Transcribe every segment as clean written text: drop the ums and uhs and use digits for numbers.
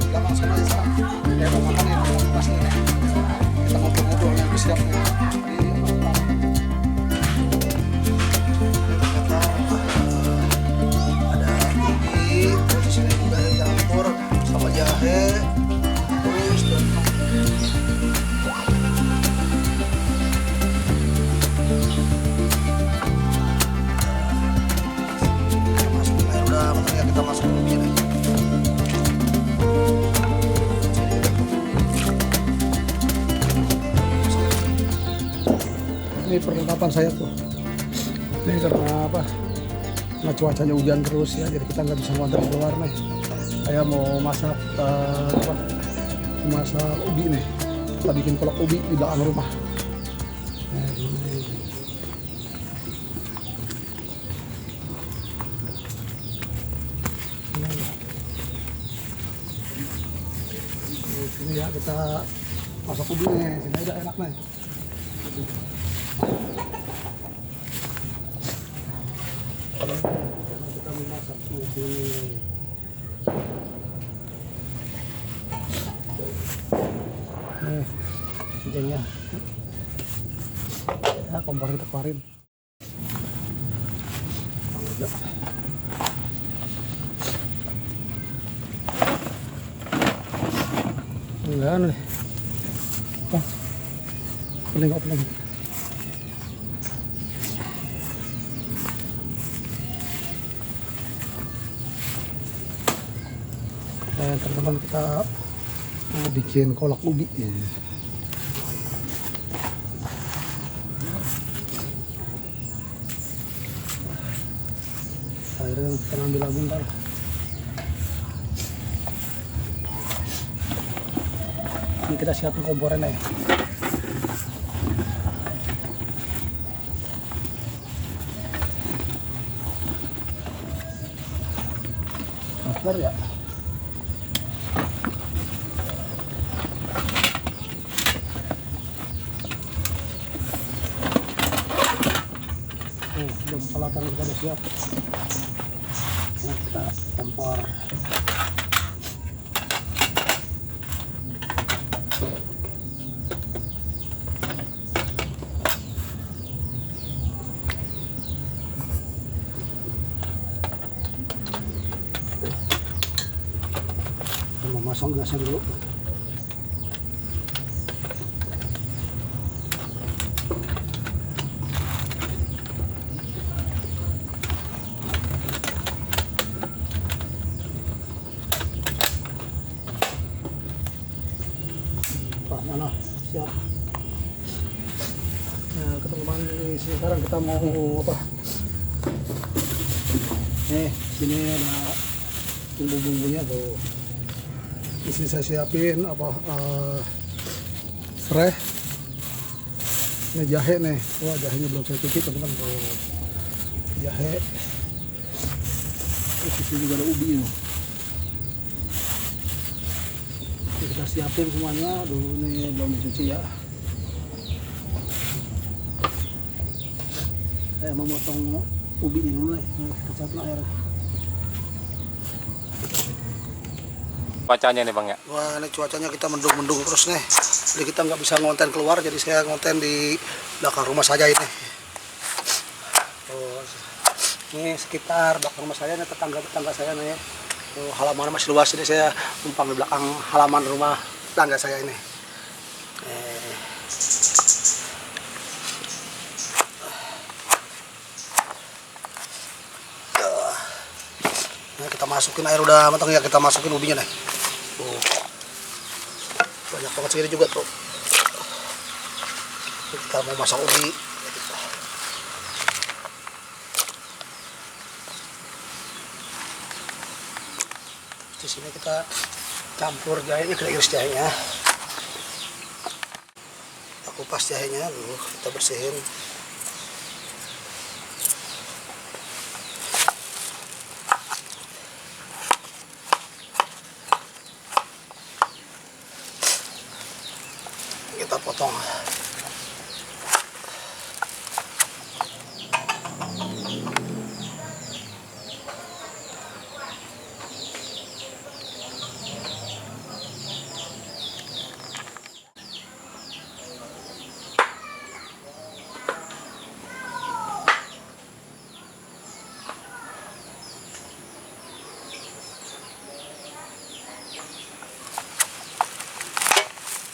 belakang sana aja sekarang. Mau makan ya, mau pas nih. Kita ngobrol-ngobrol yang siap nih. Ada ubi, terus di sini juga ada campur sama jahe, terus kita masuk ke ubi nih. Ini perlengkapan saya tuh. Ini karena apa? Karena cuacanya hujan terus ya, jadi kita nggak bisa nganter keluar nih. Saya mau masak masak ubi nih. Kita bikin kolak ubi di belakang rumah. Nah, ini ya kita masak ubi nih, sini aja enak nih. Kita memasak ubi. Cincangnya, ya kompor kita keluarin. Enggak nih. Peling. Teman-teman kita mau bikin kolak ubi ya. Airnya kita ambil lagi ntar. Ini kita siapin kompornya ya. Kompor ya. Belum peralatan kita udah siap. Nah, kita kompor. Kita memasang gasnya dulu. Mana siap. Nah, teman-teman, sekarang kita mau apa? Sini ada bumbu-bumbunya tuh. Di sini saya siapin apa? Serai. Ini jahe nih. Wah, jahenya belum saya cuci teman-teman. Tuh jahe. Terus di sini juga ada ubi nih. Kita siapin semuanya dulu, ini belum dicuci ya. Saya mau potong ubinya dulu nih. Kita siapin air. Cuacanya nih Bang ya? Wah, ini cuacanya kita mendung-mendung terus nih. Jadi kita nggak bisa ngonten keluar, jadi saya ngonten di belakang rumah saja ini. Oh, ini sekitar belakang rumah saya, ini tetangga-tetangga saya nih. Tuh, halaman masih luas, ini saya numpang di belakang halaman rumah tetangga saya ini. Nah, kita masukin air udah matang ya, kita masukin ubinya nih. Banyak banget segini juga tuh. Kita mau masak ubi. Di sini kita campur jahenya, kita iris jahenya. Kita kupas jahenya dulu, kita bersihin. Kita potong.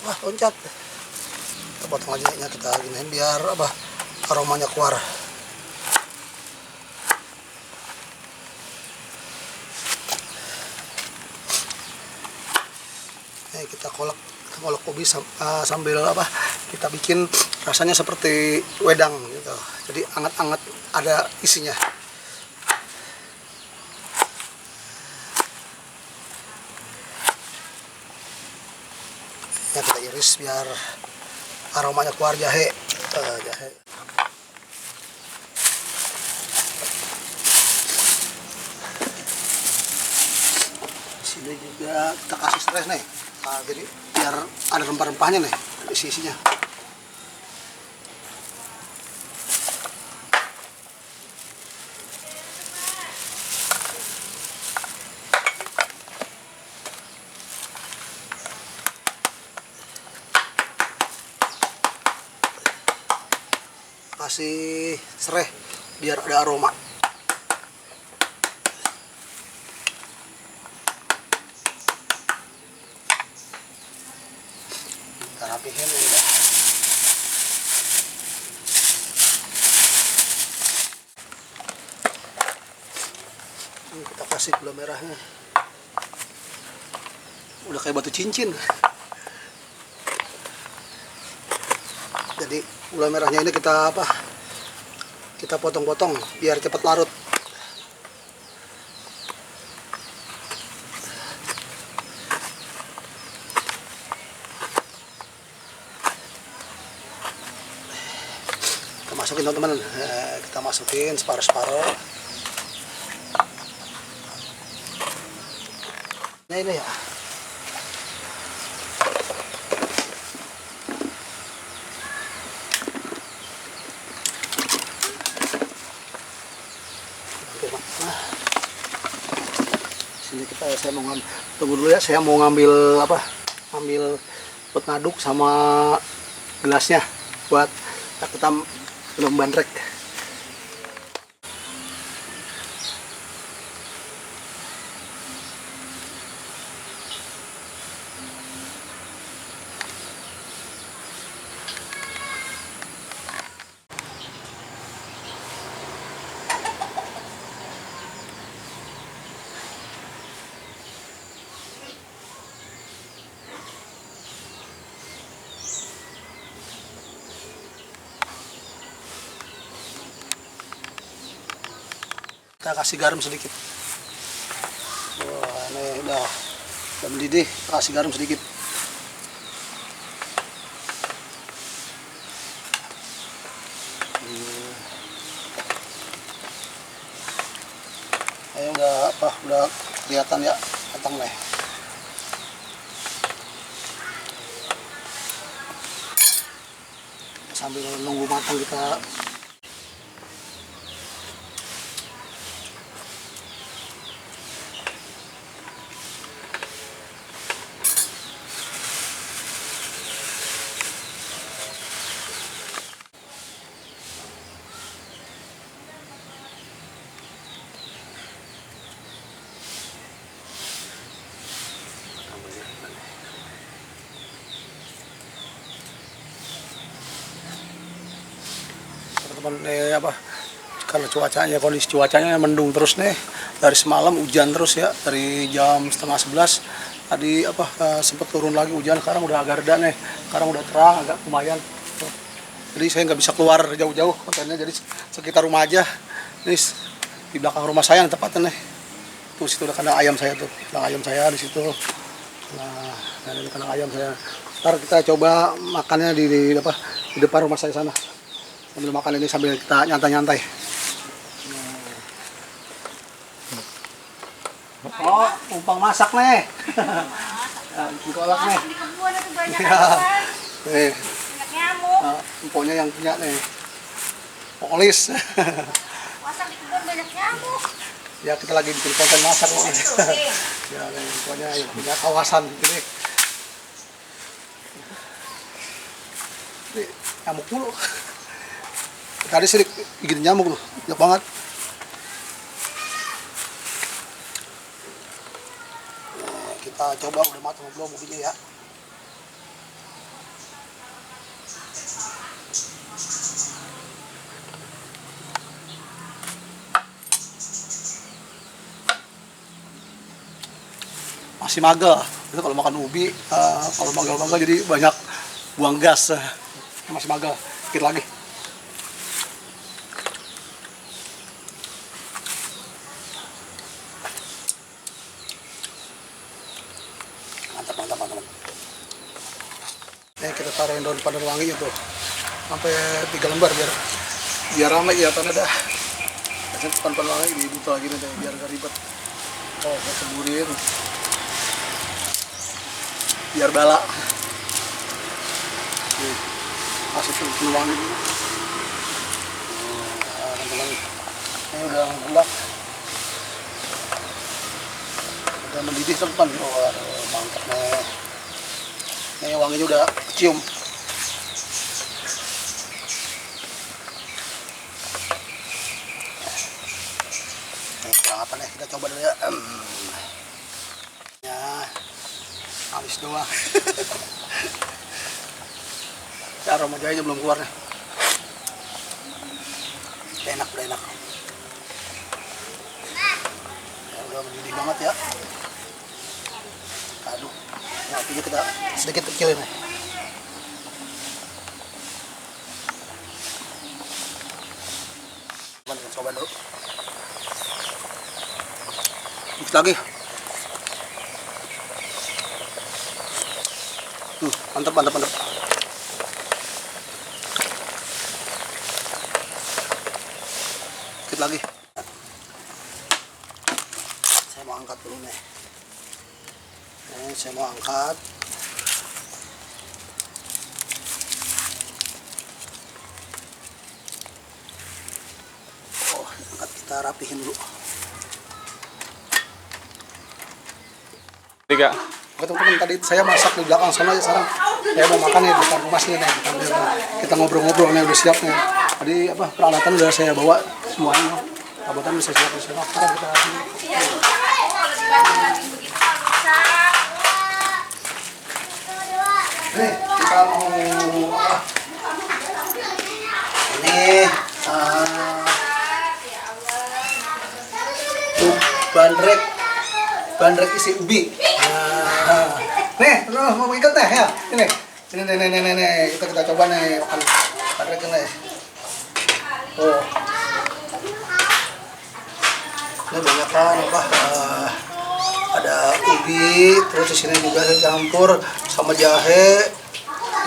Wah, loncat. Kita potong aja ya, kita giniin biar apa aromanya keluar. Kita kolak ubi sambil apa kita bikin rasanya seperti wedang gitu, jadi anget-anget ada isinya. Ya, kita iris biar aromanya keluar jahe. Di sini juga kita kasih serai nih. Nah, jadi biar ada rempah-rempahnya nih isinya. Kasih serai biar ada aroma. Kita rapihin ya. Ini kita kasih gula merahnya. Udah kayak batu cincin. Jadi gula merahnya ini kita apa? Kita potong-potong biar cepat larut. Kita masukin teman-teman. Kita masukin separuh-separuh. Nah, ini ya. Sini saya mau ngambil, tunggu dulu ya, saya mau ngambil apa? Ambil buat ngaduk sama gelasnya buat kita belum bandrek. Kita kasih garam sedikit. Wah, ini udah mendidih, kita kasih garam sedikit. Ayo, udah kelihatan ya matang nih. Sambil nunggu matang kita apa, karena kondisi cuacanya mendung terus nih dari semalam, hujan terus ya, dari jam 10:30 tadi sempat turun lagi hujan, sekarang udah agak reda nih, sekarang udah terang agak lumayan. Jadi saya nggak bisa keluar jauh-jauh kontennya, jadi sekitar rumah aja. Ini di belakang rumah saya tepatnya nih, tuh situ ada kandang ayam saya, tuh kandang ayam saya di situ. Nah, ini kandang ayam saya. Ntar kita coba makannya di depan rumah saya sana. Sambil makan ini sambil kita nyantai-nyantai. Oh, umpang masak nih. Kolak nih. Di kebun itu banyak nih. Banyak nyamuk. Empoknya yang punya nih. Polis. Masak di kebun banyak nyamuk. Ya, kita lagi bikin konten masak kok. Ya, pokoknya yang punya kawasan ini. Ini nyamuk mulu. Tadi sih gigit nyamuk loh, banyak banget. Nah, kita coba udah matang belum ubinya ya. masih magal. Itu kalau makan ubi, kalau magal-magal jadi banyak buang gas. Masih magal. Dikit lagi. Mantap, mantap, mantap. Ini kita taruhin daun pandan wanginya tuh sampai 3 lembar biar ramai ya tanah dah. Biasanya pandan wangi dibuka lagi nih biar gak ribet. Oh, kita ceburin biar bala. Nih, masukin pandan wangi dulu. Teman-teman, ini udah gelap, udah mendidih teman. Oh, mantap nih. Ini wanginya udah kecium. Ini kurang apa nih? Kita coba dulu ya. Ya, habis doang. Ya, aroma jahenya belum keluar nih. Udah enak. Ya, udah mendidih banget ya. Aduh. Nah, apinya kita sedikit kecilin nih. Coba dulu. Dikit lagi. Mantap. Dikit lagi. Saya mau angkat dulu nih. Saya mau angkat. Oh, angkat, kita rapihin dulu. Tiga. Oke teman-teman, tadi saya masak di belakang sana, sekarang saya mau makan nih dekat rumah sini nih. Kita ngobrol-ngobrol nih, udah siap nih. Tadi peralatan udah saya bawa semuanya. Peralatan udah saya siap di sana. Sekarang kita nih, kita mau apa? Ini bandrek isi ubi. Nih, mau ikut nih ya. Ini. Kita coba nih makan bandrek ini. Oh. Ini banyak kan ada ubi, terus di sini juga saya campur sama jahe,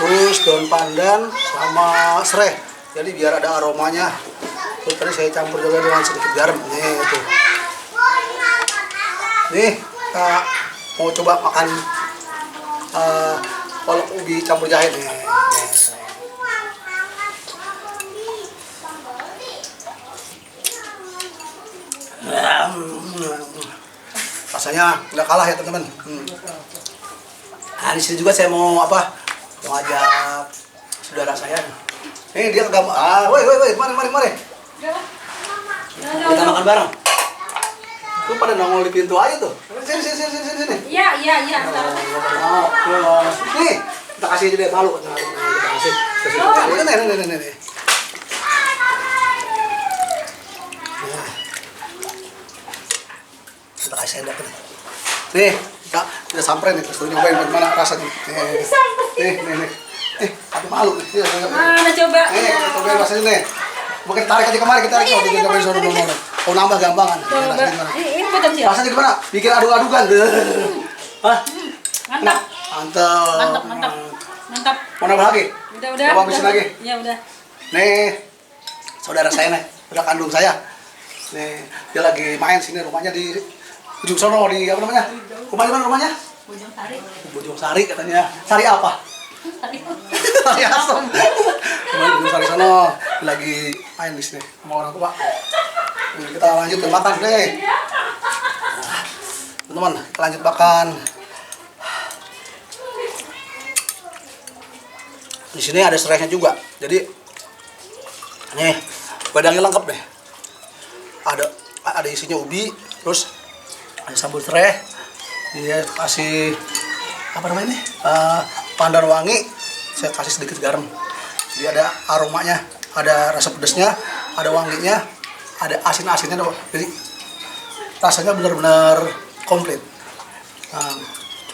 terus daun pandan sama serai. Jadi biar ada aromanya. Terus tadi saya campur juga dengan sedikit garam. Nih tuh. Nih, kita mau coba makan kolak ubi campur jahe nih. Rasanya nggak kalah ya teman-teman. Nah, di sini juga saya mau mau ajak saudara saya. Nih dia kagak woi, mari. Kita makan bareng. Lu pada nongol di pintu aja tuh. Sini. Iya. Nih, kita kasih aja deh, malu. Kita kasih. Nih. Kita kasih sendok nih. Nih, kita samperin nih, terus nyobain bagaimana rasanya. Nih. Aku malu nih. Mana coba? Kita cobain rasanya nih. Mungkin tarik aja kemari, kita cobain sono. Oh, nambah gampangan. Ini potong siapa? Rasanya gimana? Bikin aduk-adukan. Hah? Mantap. Mau nambah lagi? Udah. Coba habisin lagi. Iya, udah. Nih, saudara saya nih, saudara kandung saya. Nih, dia lagi main sini, rumahnya di ujung sono, di apa namanya? Rumahnya mana rumahnya? Bojong Sari katanya. Sari apa? Sari asam. Bojong Sari sono, lagi main di sini sama orang tua. Nih, kita lanjut makan deh. Teman-teman, kita lanjut makan. Di sini ada serainya juga. Jadi nih, wedangnya lengkap deh. Ada isinya ubi, terus ada sambal serai. Dia kasih apa namanya ini? Pandan wangi. Saya kasih sedikit garam. Jadi ada aromanya, ada rasa pedasnya, ada wanginya, ada asin-asinnya. Jadi rasanya benar-benar komplit. Nah,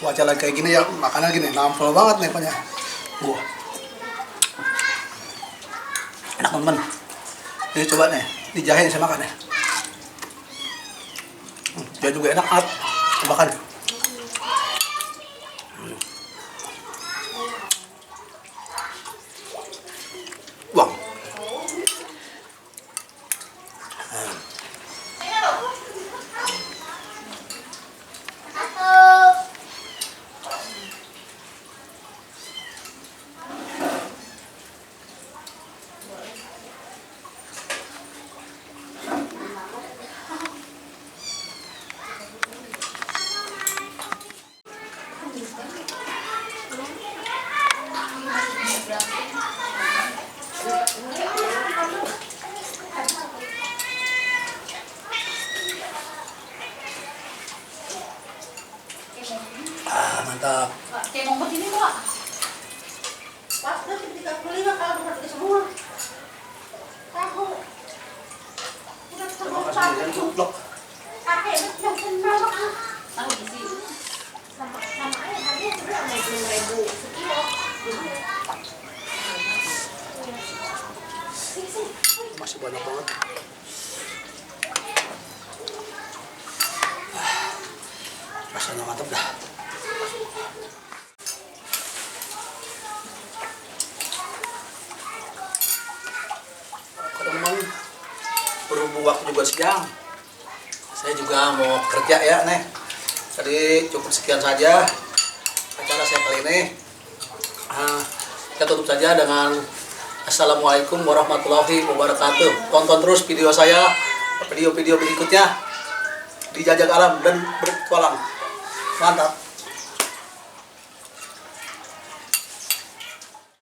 cuaca lagi kayak gini ya, makannya gini, nampol banget nih pokoknya. Wah, enak teman-teman. Ini coba nih, dijahin saya makan ya. Dia juga enak banget, makan. Wah. Mantap. Kayak mau ini Pak. Pas nanti 35 kalau bukan beli semua. Tahu. Udah semua Blok. pakai yang kenal tahu sih. Sama aja harganya berapa? 5.000 sekilo. Masih banyak banget. Rasanya mantap dah. Teman-teman, berhubung waktu juga siang, saya juga mau kerja ya nih. Jadi cukup sekian saja acara saya kali ini. Kita tutup saja dengan Assalamualaikum warahmatullahi wabarakatuh. Tonton terus video saya, video-video berikutnya di Jajak Alam dan Bertualang. Mantap.